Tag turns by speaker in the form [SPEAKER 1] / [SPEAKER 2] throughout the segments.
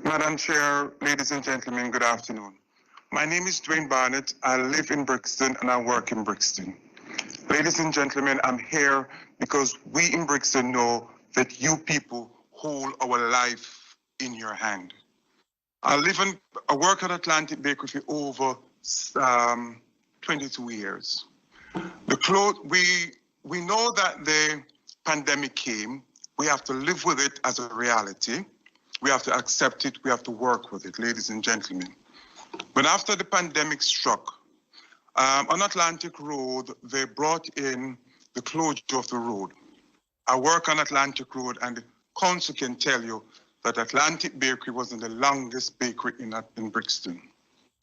[SPEAKER 1] Madam Chair, ladies and gentlemen, good afternoon. My name is Dwayne Barnett. I live in Brixton and I work in Brixton. Ladies and gentlemen, I'm here because we in Brixton know that you people hold our life in your hand. I work at Atlantic Bakery for over 22 years. We know that the pandemic came. We have to live with it as a reality. We have to accept it. We have to work with it, ladies and gentlemen. But after the pandemic struck, on Atlantic Road, they brought in the closure of the road. I work on Atlantic Road, and the council can tell you that Atlantic Bakery wasn't the longest bakery in Brixton.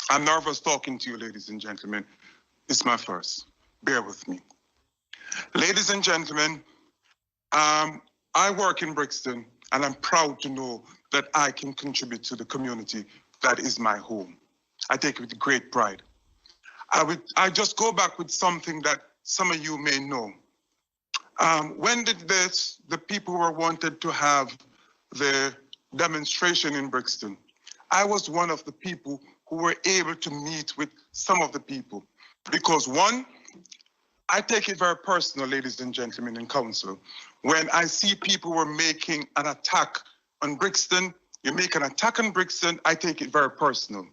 [SPEAKER 1] I'm nervous talking to you, ladies and gentlemen. It's my first. Bear with me. Ladies and gentlemen, I work in Brixton, and I'm proud to know that I can contribute to the community that is my home. I take it with great pride. I just go back with something that some of you may know. When did the people who wanted to have the demonstration in Brixton, I was one of the people who were able to meet with some of the people. Because one, I take it very personal, ladies and gentlemen in council. When I see people were making an attack on Brixton, you make an attack on Brixton, I take it very personal.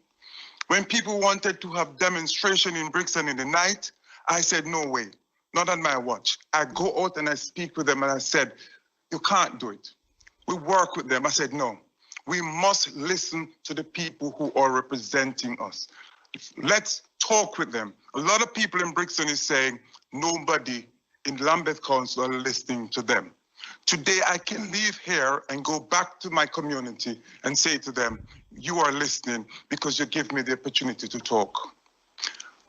[SPEAKER 1] When people wanted to have demonstration in Brixton in the night, I said, no way, not on my watch. I go out and I speak with them and I said, you can't do it. We work with them. I said, no, we must listen to the people who are representing us. Let's talk with them. A lot of people in Brixton is saying nobody in Lambeth Council are listening to them. Today, I can leave here and go back to my community and say to them, you are listening because you give me the opportunity to talk.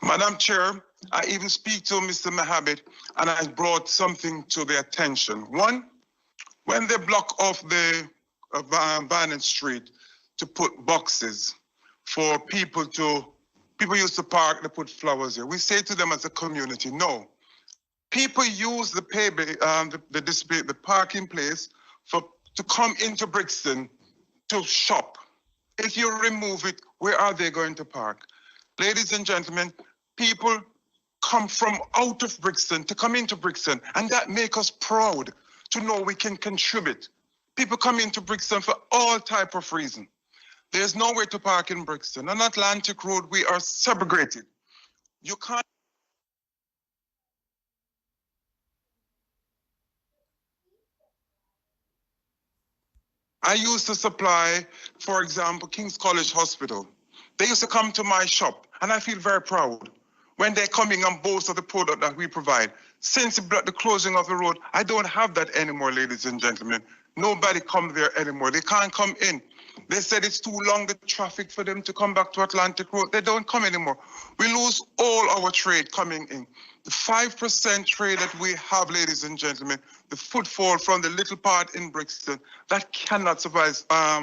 [SPEAKER 1] Madam Chair, I even speak to Mr. Mohammed and I brought something to their attention. One, when they block off the Barnett Street to put boxes for people used to park, they put flowers here. We say to them as a community, no. People use the parking place to come into Brixton to shop. If you remove it, where are they going to park? Ladies and gentlemen, people come from out of Brixton to come into Brixton, and that makes us proud to know we can contribute. People come into Brixton for all type of reasons. There's nowhere to park in Brixton. On Atlantic Road, we are segregated. You can't. I used to supply, for example, King's College Hospital. They used to come to my shop, and I feel very proud when they're coming and boast of the product that we provide. Since the closing of the road, I don't have that anymore, ladies and gentlemen. Nobody come there anymore. They can't come in. They said it's too long, the traffic for them to come back to Atlantic Road. They don't come anymore. We lose all our trade coming in. The 5% trade that we have, ladies and gentlemen, the footfall from the little part in Brixton, that cannot survive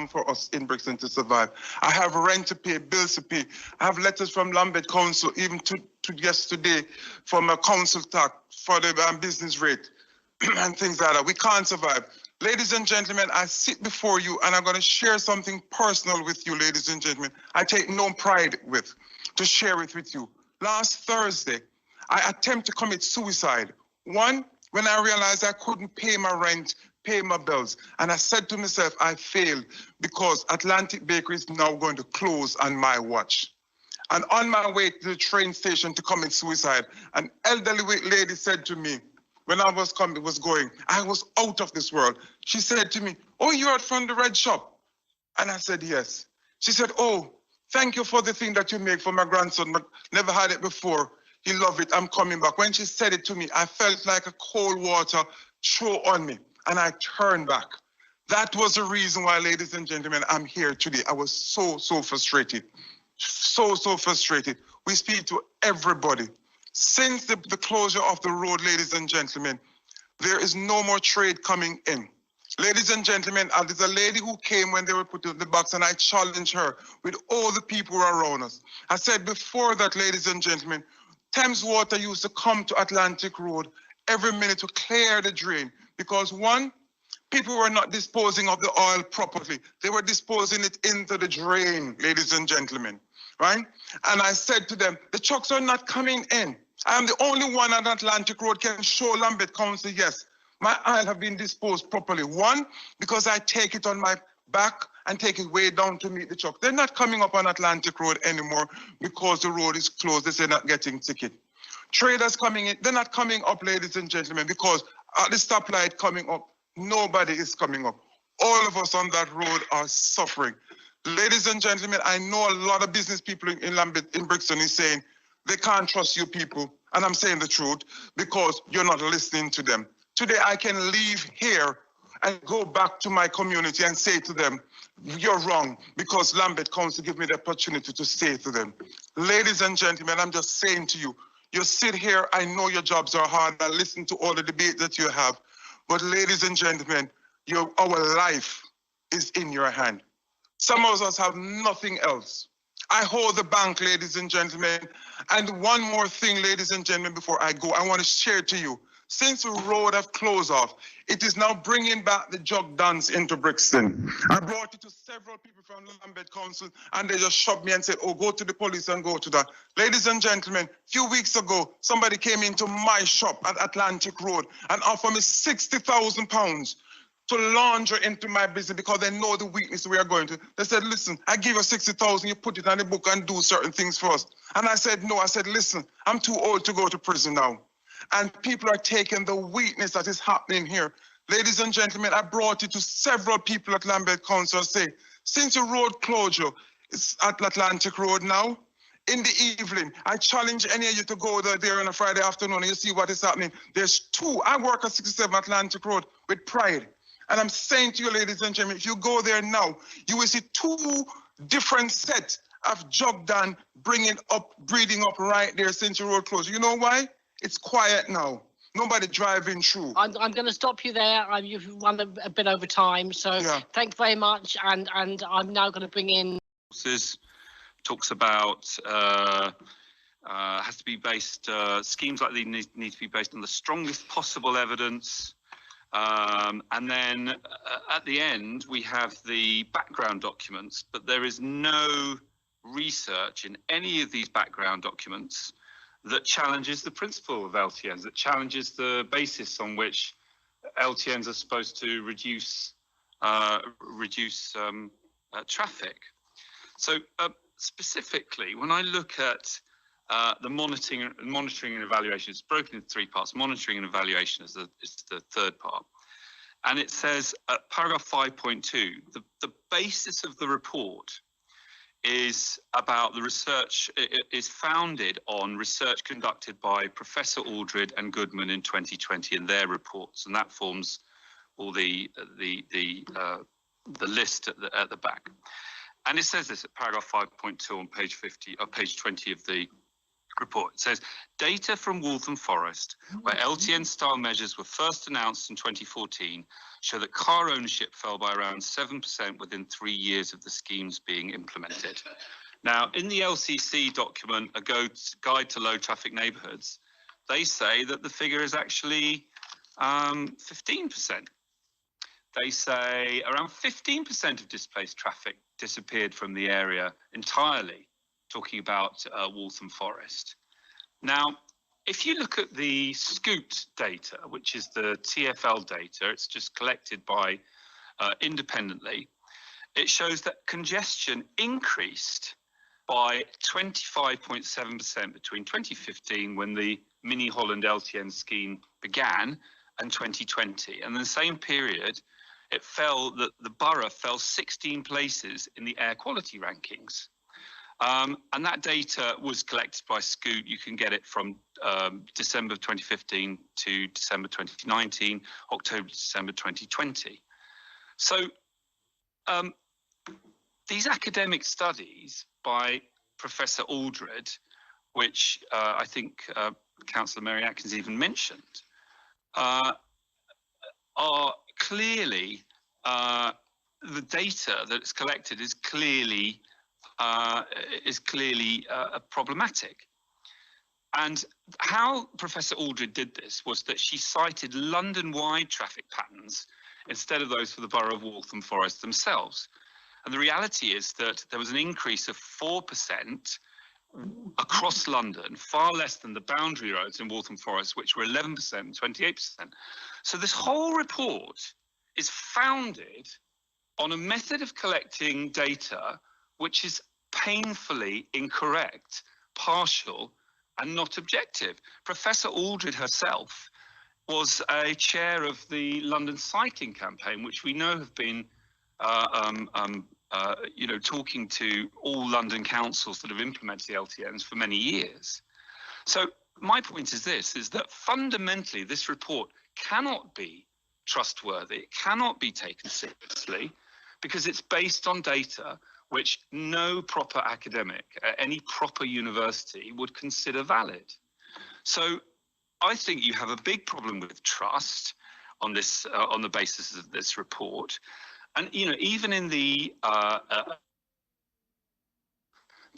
[SPEAKER 1] for us in Brixton to survive. I have rent to pay, bills to pay. I have letters from Lambeth Council, even to yesterday, from a council tax for the business rate and things like that. We can't survive. Ladies and gentlemen, I sit before you and I'm going to share something personal with you, ladies and gentlemen. I take no pride to share it with you. Last Thursday, I attempted to commit suicide. One, when I realized I couldn't pay my rent, pay my bills. And I said to myself, I failed because Atlantic Bakery is now going to close on my watch. And on my way to the train station to commit suicide, an elderly lady said to me, when I was going, I was out of this world. She said to me, oh, you're from the red shop? And I said, yes. She said, oh, thank you for the thing that you make for my grandson, but never had it before. He loved it, I'm coming back. When she said it to me, I felt like a cold water throw on me, and I turned back. That was the reason why, ladies and gentlemen, I'm here today. I was so frustrated, so frustrated. We speak to everybody. Since the closure of the road, ladies and gentlemen, there is no more trade coming in. Ladies and gentlemen, there's a lady who came when they were put in the box, and I challenged her with all the people around us. I said before that, ladies and gentlemen, Thames Water used to come to Atlantic Road every minute to clear the drain because one, People were not disposing of the oil properly. They were disposing it into the drain, ladies and gentlemen, right? And I said to them, the trucks are not coming in. I am the only one on Atlantic Road can show Lambeth Council, yes, my oil have been disposed properly. One, because I take it on my back and take it way down to meet the truck. They're not coming up on Atlantic Road anymore because the road is closed. They say not getting ticket. Traders coming in, they're not coming up, ladies and gentlemen, because at the stoplight coming up, nobody is coming up. All of us on that road are suffering. Ladies and gentlemen, I know a lot of business people in Lambeth, in Brixton is saying they can't trust you people. And I'm saying the truth because you're not listening to them. Today, I can leave here and go back to my community and say to them, you're wrong, because Lambeth Council give me the opportunity to say to them. Ladies and gentlemen, I'm just saying to you, you sit here, I know your jobs are hard, I listen to all the debate that you have, but ladies and gentlemen, our life is in your hand. Some of us have nothing else. I hold the bank, ladies and gentlemen. And one more thing, ladies and gentlemen, before I go, I want to share to you. Since the road have closed off, it is now bringing back the jug dance into Brixton. I brought it to several people from the Lambeth Council, and they just shoved me and said, oh, go to the police and go to that. Ladies and gentlemen, a few weeks ago, somebody came into my shop at Atlantic Road and offered me £60,000 to launder into my business because they know the weakness we are going to. They said, listen, I give you 60,000, you put it on the book and do certain things for us. And I said, no, I said, listen, I'm too old to go to prison now. And people are taking the weakness that is happening here. Ladies and gentlemen, I brought it to several people at Lambeth Council saying, since the road closure is at Atlantic Road now, in the evening, I challenge any of you to go there on a Friday afternoon and you see what is happening. There's two. I work at 67 Atlantic Road with pride. And I'm saying to you, ladies and gentlemen, if you go there now, you will see two different sets of jug done breeding up right there since the road closed. You know why? It's quiet now. Nobody driving through.
[SPEAKER 2] I'm going to stop you there. You've run a bit over time, so yeah. Thank you very much. And I'm now going to bring in.
[SPEAKER 3] Talks about has to be based. Schemes like these need to be based on the strongest possible evidence. And then at the end, we have the background documents, but there is no research in any of these background documents that challenges the principle of LTNs, that challenges the basis on which LTNs are supposed to reduce traffic. So specifically, when I look at the monitoring and evaluation, it's broken into three parts. Monitoring and evaluation is the third part. And it says at paragraph 5.2, the basis of the report is about the research. It is founded on research conducted by Professor Aldred and Goodman in 2020 in their reports, and that forms all the list at the back. And it says this at paragraph 5.2 on page 20 of the report. It says, data from Waltham Forest, where LTN-style measures were first announced in 2014, show that car ownership fell by around 7% within 3 years of the schemes being implemented. Now, in the LCC document, A Guide to Low Traffic Neighbourhoods, they say that the figure is actually 15%. They say around 15% of displaced traffic disappeared from the area entirely, talking about Waltham Forest. Now, if you look at the Scoot data, which is the TfL data, it's just collected by independently, it shows that congestion increased by 25.7% between 2015, when the Mini Holland LTN scheme began, and 2020. And in the same period, it fell that the borough fell 16 places in the air quality rankings. And that data was collected by Scoot. You can get it from December 2015 to December 2019, October to December 2020. So these academic studies by Professor Aldred, which I think Councillor Mary Atkins even mentioned, are clearly, the data that's collected is clearly problematic. And how Professor Aldred did this was that she cited London-wide traffic patterns instead of those for the borough of Waltham Forest themselves. And the reality is that there was an increase of 4% across London, far less than the boundary roads in Waltham Forest, which were 11% and 28%. So this whole report is founded on a method of collecting data which is painfully incorrect, partial, and not objective. Professor Aldred herself was a chair of the London Sighting Campaign, which we know have been talking to all London councils that have implemented the LTNs for many years. So my point is this, is that fundamentally this report cannot be trustworthy, it cannot be taken seriously, because it's based on data which no proper academic at any proper university would consider valid. So I think you have a big problem with trust on this, on the basis of this report. And, even in the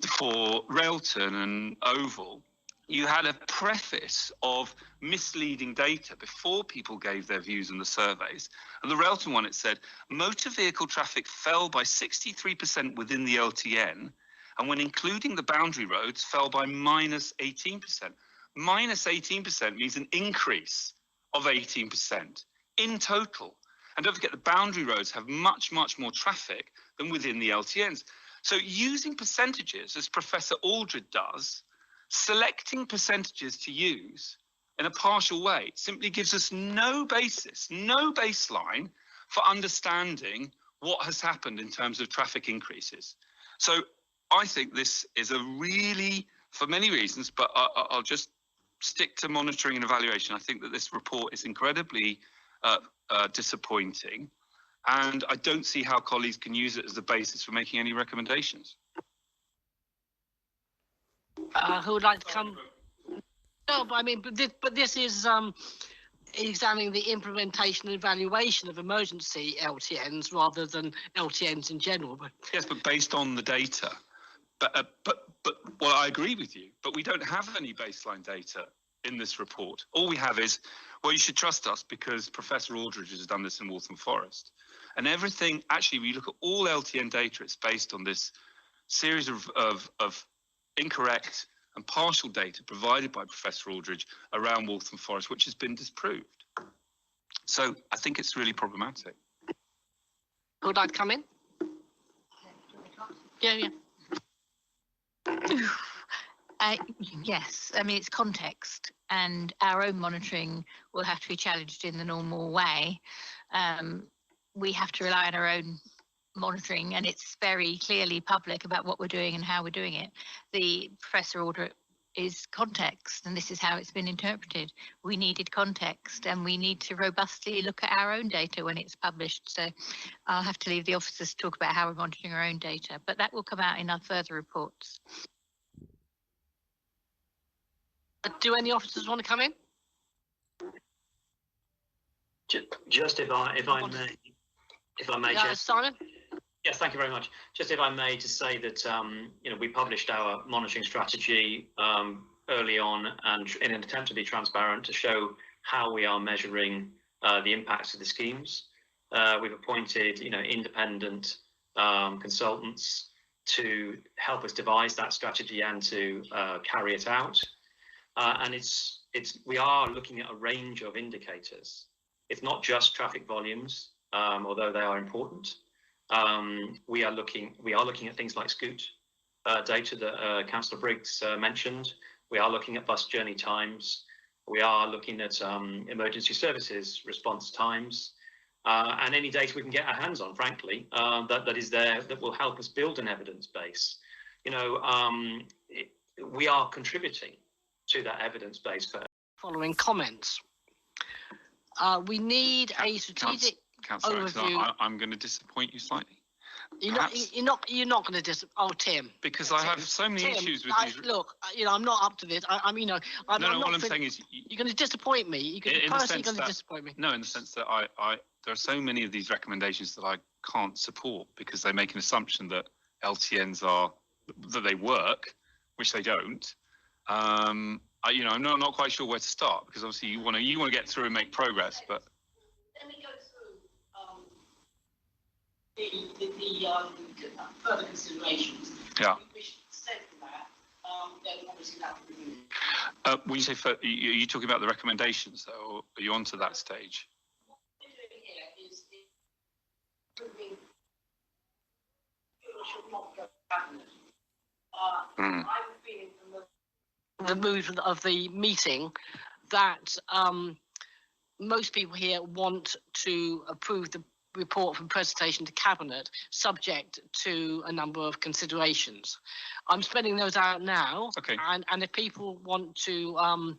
[SPEAKER 3] for Railton and Oval, you had a preface of misleading data before people gave their views on the surveys. And the Railton one, it said, motor vehicle traffic fell by 63% within the LTN, and when including the boundary roads, fell by minus 18%. Minus 18% means an increase of 18% in total. And don't forget, the boundary roads have much, much more traffic than within the LTNs. So using percentages, as Professor Aldred does, selecting percentages to use in a partial way simply gives us no basis, no baseline for understanding what has happened in terms of traffic increases. So I think this is a really, for many reasons, but I'll just stick to monitoring and evaluation. I think that this report is incredibly disappointing, and I don't see how colleagues can use it as the basis for making any recommendations.
[SPEAKER 2] Who would like to come? No, but I mean, but this is examining the implementation and evaluation of emergency LTNs rather than LTNs in general. But
[SPEAKER 3] yes, but based on the data. But well, I agree with you, but we don't have any baseline data in this report. All we have is, well, you should trust us because Professor Aldridge has done this in Waltham Forest. And everything, actually, we look at all LTN data, it's based on this series of incorrect and partial data provided by Professor Aldridge around Waltham Forest, which has been disproved. So I think it's really problematic.
[SPEAKER 2] Would I come in? Yeah.
[SPEAKER 4] Yes, I mean, it's context, and our own monitoring will have to be challenged in the normal way. We have to rely on our own monitoring, and it's very clearly public about what we're doing and how we're doing it. The professor order is context, and this is how it's been interpreted. We needed context, and we need to robustly look at our own data when it's published. So I'll have to leave the officers to talk about how we're monitoring our own data, but that will come out in our further reports.
[SPEAKER 2] Do any officers want to come in?
[SPEAKER 5] Just if I may,
[SPEAKER 2] yeah, Simon.
[SPEAKER 5] Yes, thank you very much. Just if I may, to say that we published our monitoring strategy early on, and in an attempt to be transparent, to show how we are measuring the impacts of the schemes. We've appointed independent consultants to help us devise that strategy and to carry it out. And we are looking at a range of indicators. It's not just traffic volumes, although they are important. We are looking at things like Scoot data that Councillor Briggs mentioned. We are looking at bus journey times. We are looking at emergency services response times, and any data we can get our hands on, frankly, that is there, that will help us build an evidence base. We are contributing to that evidence base.
[SPEAKER 2] Following comments. We need a strategic overview.
[SPEAKER 3] I'm going to disappoint you slightly.
[SPEAKER 2] You're not going to disappoint. Oh, Tim.
[SPEAKER 3] Because I have so many issues with these.
[SPEAKER 2] Look, I'm not up to this. What I'm
[SPEAKER 3] saying is,
[SPEAKER 2] you're going to disappoint me. You're personally going to disappoint me.
[SPEAKER 3] No, in the sense that there are so many of these recommendations that I can't support because they make an assumption that LTNs that they work, which they don't. I'm not quite sure where to start, because obviously you want to get through and make progress, but.
[SPEAKER 2] Let me go through the further considerations.
[SPEAKER 3] Yeah.
[SPEAKER 2] Which said that, then obviously that would be.
[SPEAKER 3] When you say, are you talking about the recommendations, though, or are you on to that stage?
[SPEAKER 2] The mood of the meeting that most people here want to approve the report from presentation to Cabinet, subject to a number of considerations. I'm spelling those out now,
[SPEAKER 3] okay.
[SPEAKER 2] and if people want to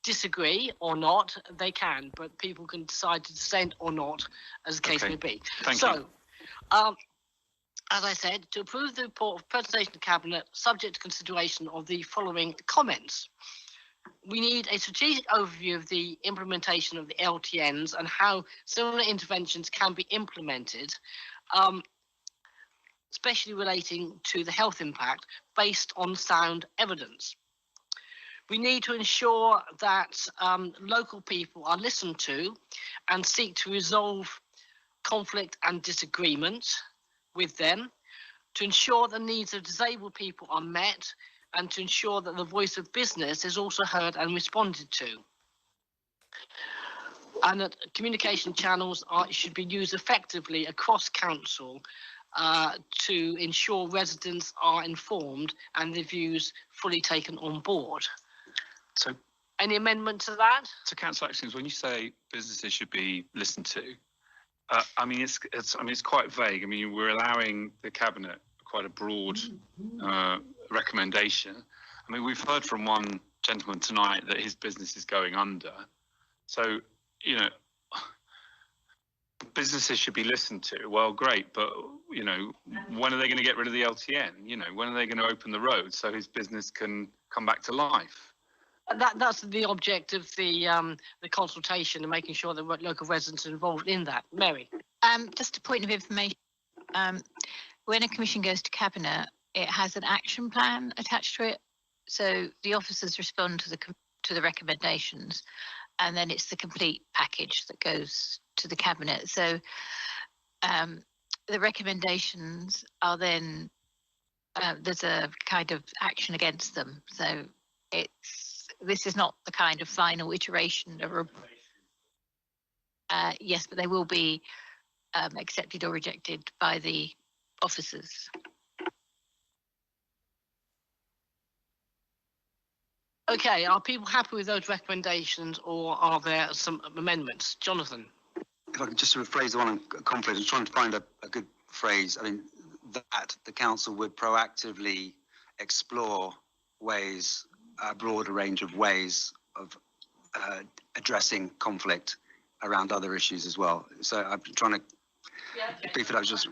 [SPEAKER 2] disagree or not, they can, but people can decide to dissent or not, as the case may be.
[SPEAKER 3] Thank you.
[SPEAKER 2] As I said, to approve the report of presentation to Cabinet, subject to consideration of the following comments. We need a strategic overview of the implementation of the LTNs and how similar interventions can be implemented, especially relating to the health impact based on sound evidence. We need to ensure that local people are listened to and seek to resolve conflict and disagreement with them, to ensure the needs of disabled people are met, and to ensure that the voice of business is also heard and responded to. And that communication channels should be used effectively across council to ensure residents are informed and their views fully taken on board.
[SPEAKER 3] So,
[SPEAKER 2] any amendment to that?
[SPEAKER 3] So, Councillor Atkins, when you say businesses should be listened to, I mean, it's quite vague. I mean, we're allowing the Cabinet quite a broad recommendation. I mean, we've heard from one gentleman tonight that his business is going under. So, you know, businesses should be listened to. Well, great, but, you know, when are they going to get rid of the LTN? You know, when are they going to open the road so his business can come back to life?
[SPEAKER 2] That's the object of the consultation and making sure that local residents are involved in that. Mary?
[SPEAKER 4] Just a point of information. When a commission goes to Cabinet, it has an action plan attached to it. So the officers respond to the recommendations, and then it's the complete package that goes to the Cabinet. So the recommendations are then, there's a kind of action against them. So this is not the kind of final iteration of yes, but they will be accepted or rejected by the officers.
[SPEAKER 2] Okay, are people happy with those recommendations, or are there some amendments? Jonathan?
[SPEAKER 6] If I could just rephrase the one on conflict, I'm trying to find a good phrase. I mean, that the council would proactively explore ways, a broader range of ways of addressing conflict around other issues as well. So I'm trying to beef it up just.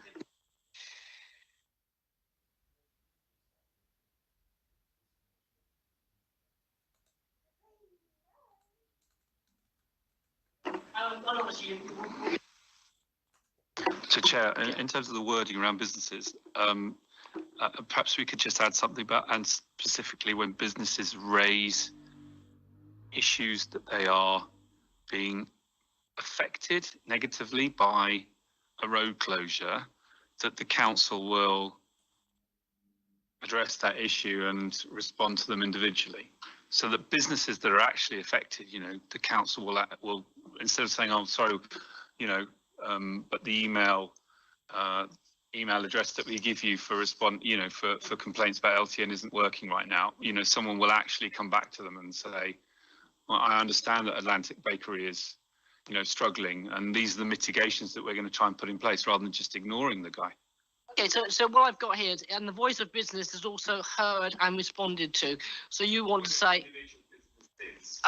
[SPEAKER 3] So, Chair, in terms of the wording around businesses, perhaps we could just add something about, and specifically when businesses raise issues that they are being affected negatively by a road closure, that the council will address that issue and respond to them individually. So that businesses that are actually affected, you know, the council will instead of saying, "Oh, I'm sorry, you know, but the email address that we give you for for complaints about LTN isn't working right now," you know, someone will actually come back to them and say, "Well, I understand that Atlantic Bakery is, you know, struggling, and these are the mitigations that we're going to try and put in place," rather than just ignoring the guy.
[SPEAKER 2] Okay, so what I've got here is, and the voice of business is also heard and responded to. So you want to say,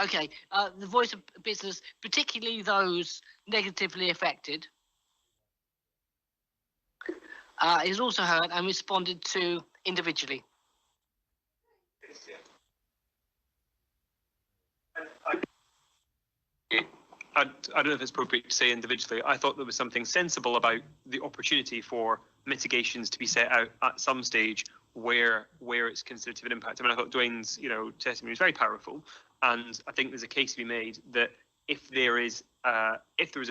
[SPEAKER 2] okay, the voice of business, particularly those negatively affected, is also heard and responded to individually.
[SPEAKER 7] I don't know if it's appropriate to say individually. I thought there was something sensible about the opportunity for mitigations to be set out at some stage where it's considered to have an impact. I mean, I thought Dwayne's, you know, testimony was very powerful, and I think there's a case to be made that if there is a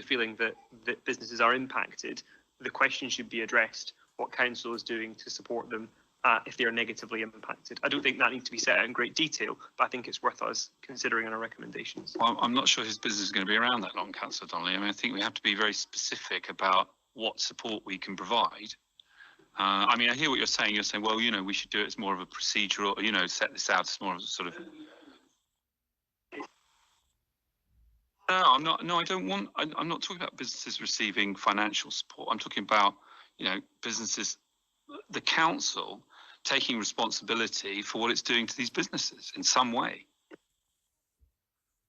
[SPEAKER 7] feeling that businesses are impacted, the question should be addressed, what council is doing to support them if they are negatively impacted. I don't think that needs to be set out in great detail, but I think it's worth us considering in our recommendations.
[SPEAKER 3] Well, I'm not sure his business is going to be around that long, Councillor Donnelly. I mean, I think we have to be very specific about what support we can provide. I mean, I hear what you're saying. You're saying, well, you know, we should do it as more of a procedural, you know, set this out as more of a sort of... No, I'm not. No, I don't want. I'm not talking about businesses receiving financial support. I'm talking about, you know, businesses, the council taking responsibility for what it's doing to these businesses in some way.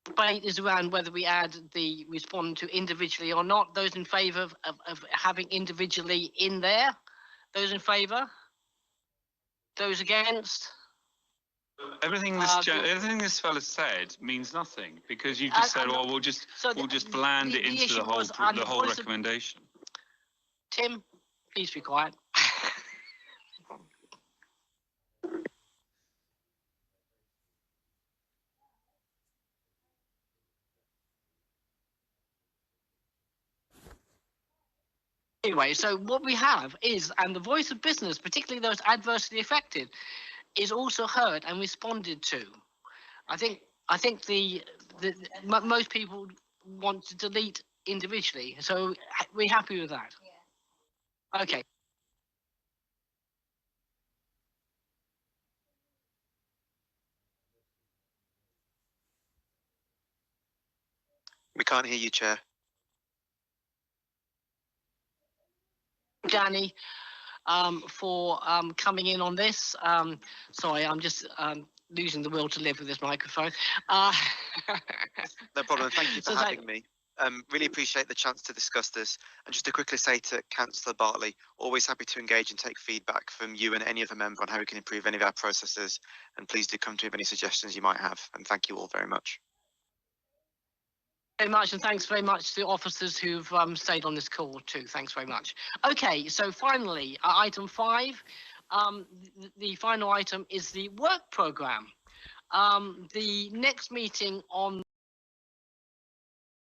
[SPEAKER 2] Debate is around whether we add the respond to individually or not. Those in favour of having individually in there. Those in favour. Those against.
[SPEAKER 3] Everything this fella said means nothing, because you just said, "Oh, we'll just blend it into the whole recommendation."
[SPEAKER 2] Tim, please be quiet. Anyway, so what we have is, and the voice of business, particularly those adversely affected, is also heard and responded to. I think most people want to delete individually, so we're happy with that. Yeah. Okay.
[SPEAKER 8] We can't hear you, Chair.
[SPEAKER 2] Danny, for coming in on this. Sorry, I'm just losing the will to live with this microphone.
[SPEAKER 8] No problem. Thank you for having me. Really appreciate the chance to discuss this. And just to quickly say to Councillor Bartley, always happy to engage and take feedback from you and any other member on how we can improve any of our processes. And please do come to me with any suggestions you might have. And thank you all very much.
[SPEAKER 2] Very much, and thanks very much to the officers who've stayed on this call too. Thanks very much. Okay, so finally, item 5, the final item is the work programme. The next meeting on